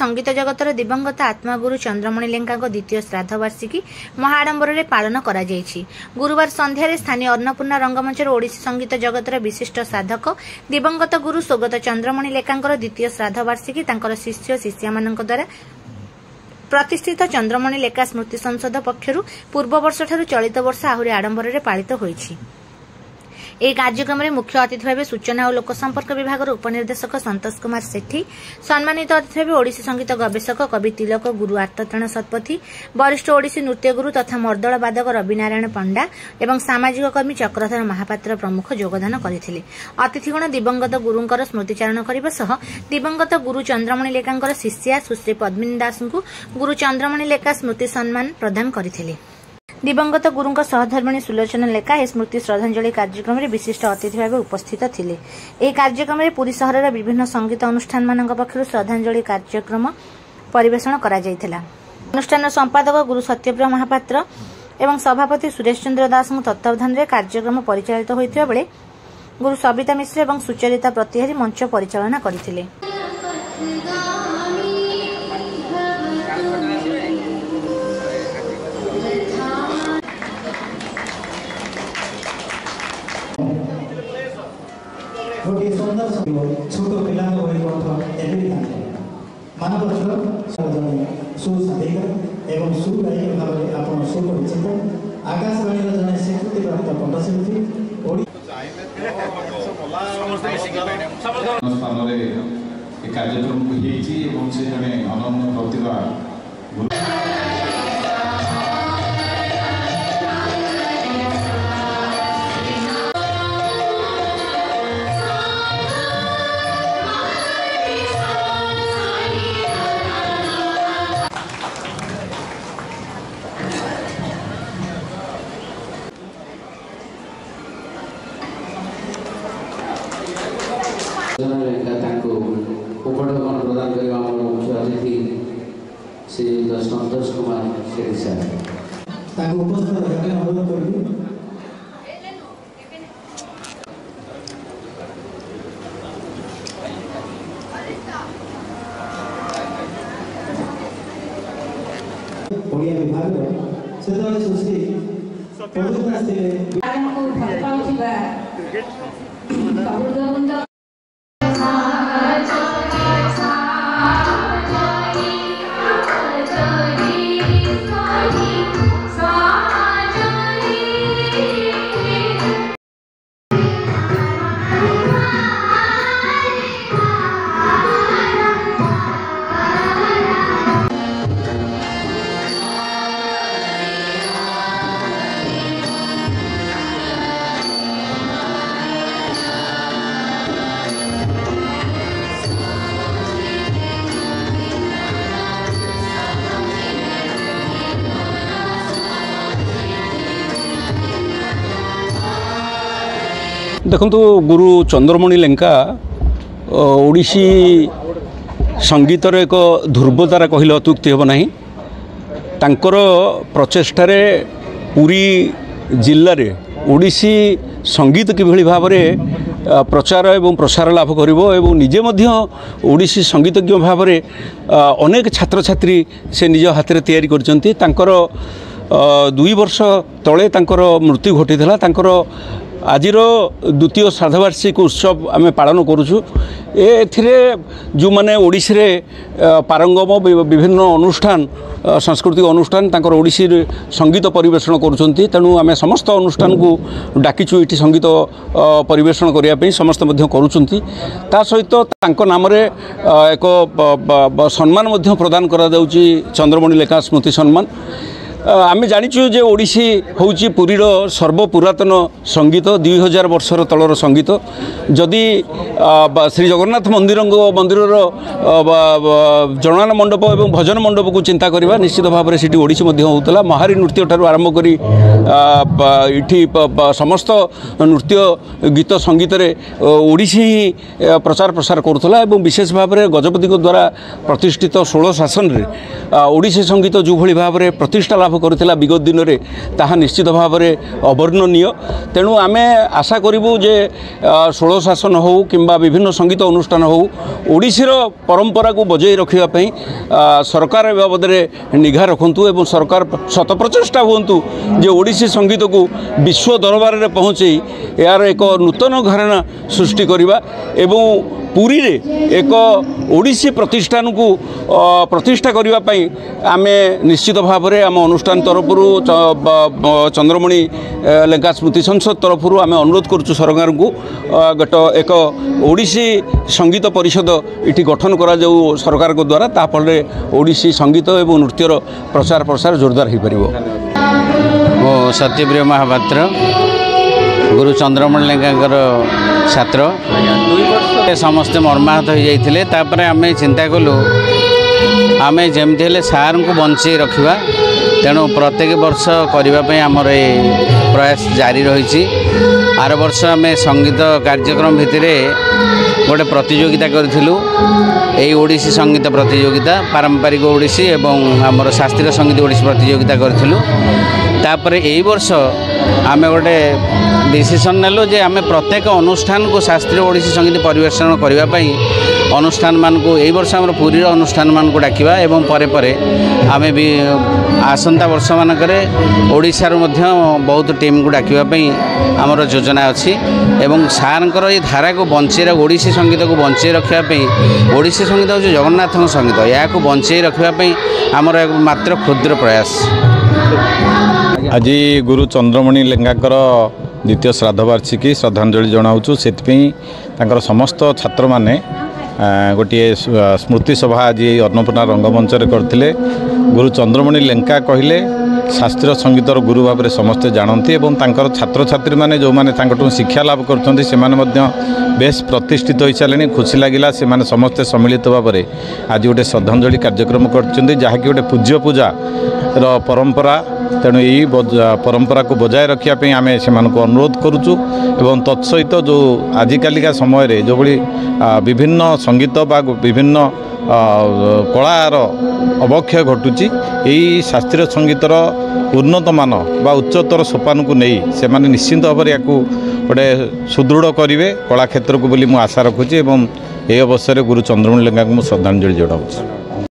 संगीत जगतर दिवंगत आत्मागुरु चंद्रमणि लेंका द्वितीय श्राद्ध वार्षिकी महाआडंबर में पालन करा जायछि। गुरुवार संध्यारे स्थानीय अन्नपूर्णा रंगमंचर ओडिसी संगीत जगतर विशिष्ट साधक दिवंगत गुरु स्वर्गत चंद्रमणि लेंका द्वितीय श्राद्ध वार्षिकी तांकर शिष्य शिष्या मानक द्वारा प्रतिष्ठित चंद्रमणि लेखा स्मृति संसद पक्षरु पूर्व वर्ष ठारू चलित वर्ष आहुरी आडंबर में पालित होइछि। ଏହି କାର୍ଯ୍ୟକ୍ରମରେ ମୁଖ୍ୟ ଅତିଥି ଭାବେ ସୂଚନା ଓ ଲୋକସମ୍ପର୍କ ବିଭାଗର ଉପନିର୍ଦ୍ଦେଶକ ସନ୍ତୋଷ କୁମାର ସେଠୀ, ସମ୍ମାନିତ ଅତିଥି ଭାବେ ଓଡ଼ିଶୀ ସଂଗୀତ ଗବେଷକ କବି ତିଲକ ଗୁରୁ ଆର୍ତ୍ତତ୍ରାଣ ଶତପଥୀ, ବରିଷ୍ଠ ଓଡ଼ିଶୀ ନୃତ୍ୟଗୁରୁ ତଥା ମର୍ଦ୍ଦଳ ବାଦକ ରବି ନାରାୟଣ ପଣ୍ଡା ଏବଂ ସାମାଜିକ କର୍ମୀ ଚକ୍ରଧର ମହାପାତ୍ର ପ୍ରମୁଖ ଯୋଗଦାନ କରିଥିଲେ। ଅତିଥିଗଣ ଦିବଂଗତ ଗୁରୁଙ୍କର ସ୍ମୃତିଚାରଣ କରିବା ସହ ଦିବଂଗତ ଗୁରୁ ଚନ୍ଦ୍ରମଣି ଲେଖାଙ୍କର ଶିଷ୍ୟା ସୁଶ୍ରୀ ପଦ୍ମିନୀ ଦାସଙ୍କୁ ଗୁରୁ ଚନ୍ଦ୍ରମଣି ଲେଖା ସ୍ମୃତି ସମ୍ମାନ ପ୍ରଦାନ କରିଥିଲେ। दिवंगत गुरुंक सहधर्मिणी सुलोचना लेखा ए स्मृति श्रद्धांजलि कार्यक्रम में विशिष्ट अतिथि भाव उपस्थित थिले। एही कार्यक्रम में पुरी सहर विभिन्न संगीत अनुष्ठान मानक पक्षरु श्रद्धांजलि कार्यक्रम परिवेषण करा जायथिला। अनुष्ठान संपादक गुरु सत्यप्रिय महापात्र एवं सभापति सुरेश चंद्र दास तत्वावधान में कार्यक्रम परिचालित होइथिबा बेले गुरु सविता मिश्र एवं सुचरिता प्रतिहारी मंच परिचालना करथिले। गोटे सुंदर छोट पिला मानव सुसाधिक एवं सुगायिक भाव में आप सुपरिचित आकाशवाणी जन स्वीकृति प्राप्त कंठशिल्पी कार्यक्रम अनन्य प्रतिभा उपढौकन प्रदान करने मुख्य अतिथि श्री संतोष कुमार सेठी साहब उपस्थित अनुरोध करी ओडिया विभाग से सुश्री देखंतु गुरु चंद्रमणि लेंका ओडिसी संगीतर एक ध्रुवतारा कहले अत्युक्ति हेब नाही। तांकर प्रचेष्टार पुरी जिल्ला रे ओडिसी संगीत किभଳି भाबरे प्रचार एवं प्रसार लाभ करिवो एवं निजे मध्य ओडिसी संगीतज्ञ भाबरे अनेक छात्र छात्री से निज हाथ रे तैयारी करचंती। तांकर 2 वर्ष तळे तांकर मृत्यु घटिथिला। तांकर आजिर द्वितीय श्राद्धवार्षिक उत्सव आम पालन करुचु। एथिरे जो माने ओडिसी रे पारंगम विभिन्न अनुष्ठान सांस्कृतिक अनुष्ठान तांकर ओडिसी संगीत परिवेषण करुचंती। तेणु आम समस्त अनुष्ठान को डाकिचु इठी संगीत परिवेषण करिया पे समस्त मध्य करुचंती। ता सहित तांको नाम रे एक सम्मान मध्य प्रदान करा जाउची चंद्रमणि लेखा स्मृति सम्मान। आम जाचु जे ओडिसी हूँ पुरीर सर्वपुरातन संगीत 2000 वर्षर तलर संगीत। जदि श्री जगन्नाथ मंदिर जनान मंडप और भजन मंडप को चिंता करवा निश्चित भाव में सीटी ओडिसी होता। महारी नृत्य ठार आरंभ करी इठी समस्त नृत्य गीत संगीत ओडिसी ही प्रचार प्रसार करुला। विशेष भाव में गजपति द्वारा प्रतिष्ठित 16 शासन रे ओडिसी संगीत जो भाव में प्रतिष्ठा लाभ ଲାଭ କରିଥିଲା ବିଗତ ଦିନରେ ତାହା ନିଶ୍ଚିତ ଭାବରେ ଅବର୍ଣ୍ଣନୀୟ। ତେଣୁ ଆମେ ଆଶା କରିବୁ ଯେ ଷୋଳ ଶାସନ ହେଉ କିମ୍ବା ବିଭିନ୍ନ ସଙ୍ଗୀତ ଅନୁଷ୍ଠାନ ହେଉ ଓଡ଼ିଶୀର ପରମ୍ପରାକୁ ବଜାଇ ରଖିବା ପାଇଁ ସରକାର ଏ ବାବଦରେ ନିଘା ରଖନ୍ତୁ ଏବଂ ସରକାର ଶତ ପ୍ରଚେଷ୍ଟା ହୁଅନ୍ତୁ ଯେ ଓଡ଼ିଶୀ ସଙ୍ଗୀତକୁ ବିଶ୍ୱ ଦରବାରରେ ପହଞ୍ଚାଇ ଏହାର ଏକ ନୂତନ ଘରାଣା ସୃଷ୍ଟି କରିବା ଏବଂ ପୁରୀରେ ଏକ ଓଡ଼ିଶୀ ପ୍ରତିଷ୍ଠାନକୁ ପ୍ରତିଷ୍ଠା କରିବା ପାଇଁ ଆମେ ନିଶ୍ଚିତ ଭାବରେ ଆମ ଅନୁଷ୍ଠାନ ତରଫରୁ ଚନ୍ଦ୍ରମଣି ଲେଙ୍କା ସ୍ମୃତି ସଂସଦ ତରଫରୁ ଆମେ ଅନୁରୋଧ କରୁଛୁ ସରକାରଙ୍କୁ ଏକ ଓଡ଼ିଶୀ ସଙ୍ଗୀତ ପରିଷଦ ଏଠି ଗଠନ କରାଯାଉ ସରକାରଙ୍କ ଦ୍ୱାରା। ତା ଫଳରେ ଓଡ଼ିଶୀ ସଙ୍ଗୀତ ଏବଂ ନୃତ୍ୟର ପ୍ରଚାର ପ୍ରସାର ଜୋରଦାର ହୋଇପାରିବ। ମୁଁ ସତ୍ୟପ୍ରିୟ ମହାପାତ୍ର ଗୁରୁ ଚନ୍ଦ୍ରମଣି ଲେଙ୍କାଙ୍କର ଛାତ୍ର। 2 ବର୍ଷ ସମସ୍ତେ ମର୍ମାହତ ହୋଇଯାଇଥିଲେ। ତାପରେ ଆମେ ଚିନ୍ତା କଲୁ ଆମେ ଯେମିତି ହେଲେ ସାର୍ଙ୍କୁ ବଞ୍ଚେଇ ରଖିବା, ତେଣୁ ପ୍ରତ୍ୟେକ ବର୍ଷ କରିବା ପାଇଁ ଆମର ଏ ପ୍ରୟାସ ଜାରି ରହିଛି। ଆର ବର୍ଷ ଆମେ ସଙ୍ଗୀତ କାର୍ଯ୍ୟକ୍ରମ ଭିତରେ ଗୋଟେ ପ୍ରତିଯୋଗିତା କରିଥିଲୁ, এই ଓଡ଼ିଶୀ ସଙ୍ଗୀତ ପ୍ରତିଯୋଗିତା, ପାରମ୍ପରିକ ଓଡ଼ିଶୀ ଏବଂ ଆମର ଶାସ୍ତ୍ରୀୟ ସଙ୍ଗୀତ ଓଡ଼ିଶୀ ପ୍ରତିଯୋଗିତା କରିଥିଲୁ। ତାପରେ এই ବର୍ଷ ଆମେ ଗୋଟେ ডিসিশন নেলু যে আমি প্রত্যেক অনুষ্ঠানକୁ শাস্ত্রীয় ଓଡ଼ିଶୀ সঙ্গীত পরিবেশন করা অনুষ্ঠান মানুষ এই বর্ষ আমার পুরীর অনুষ্ঠান মানুষ ডাকিবা এবং পরে পরে আমি বি আসন্তা বর্ষ মানকরে ওড়িশার মধ্যে বহুত টিমକୁ ডাকিবা আমার যোজনা অছি এবং সারঙ্কর এই ধারাকে বঞ্চাই ওড়িশী সঙ্গীতকে বঞ্চাই রাখা ওড়িশী সঙ্গীত হচ্ছে জগন্নাথ সঙ্গীত, ইয়াকে বঞ্চাই রাখা আমার মাত্র ক্ষুদ্র প্রয়াস। आज गुरु चंद्रमणि लेंगाकर द्वितीय श्राद्धवार्षिकी श्रद्धांजलि जनाऊँ। से समस्त छात्र माने गोटे स्मृति सभा आज अन्नपूर्णा रंगमंच करते। गुरु चंद्रमणि लेंका कहले शास्त्रीय संगीतर गुरु भाव में समस्ते जानती और छात्र छात्री मैंने जो मैंने शिक्षा लाभ कर बेस प्रतिष्ठित हो सारे। खुशी लगिला से समस्ते सम्मिलित भाव में आज गोटे श्रद्धांजलि कार्यक्रम कर जहाँकि गोटे पूज्य पूजा परंपरा, तेणु यही परंपरा को बजाय रखापी आम से अनुरोध करुचु। एवं तत्सहित जो आजिकालिका समय रे जो भली विभिन्न संगीत बा विभिन्न कलार अवक्षय घटुची, यही शास्त्रीय संगीतर उन्नत मान बा उच्चतर सोपान को नहीं से माने निश्चिंत भाव में या गोटे सुदृढ़ करेंगे कला क्षेत्र को बोली आशा रखुची। एवं यह अवसर गुरु चंद्रमणि लेंगा को श्रद्धांजलि जनाऊँ।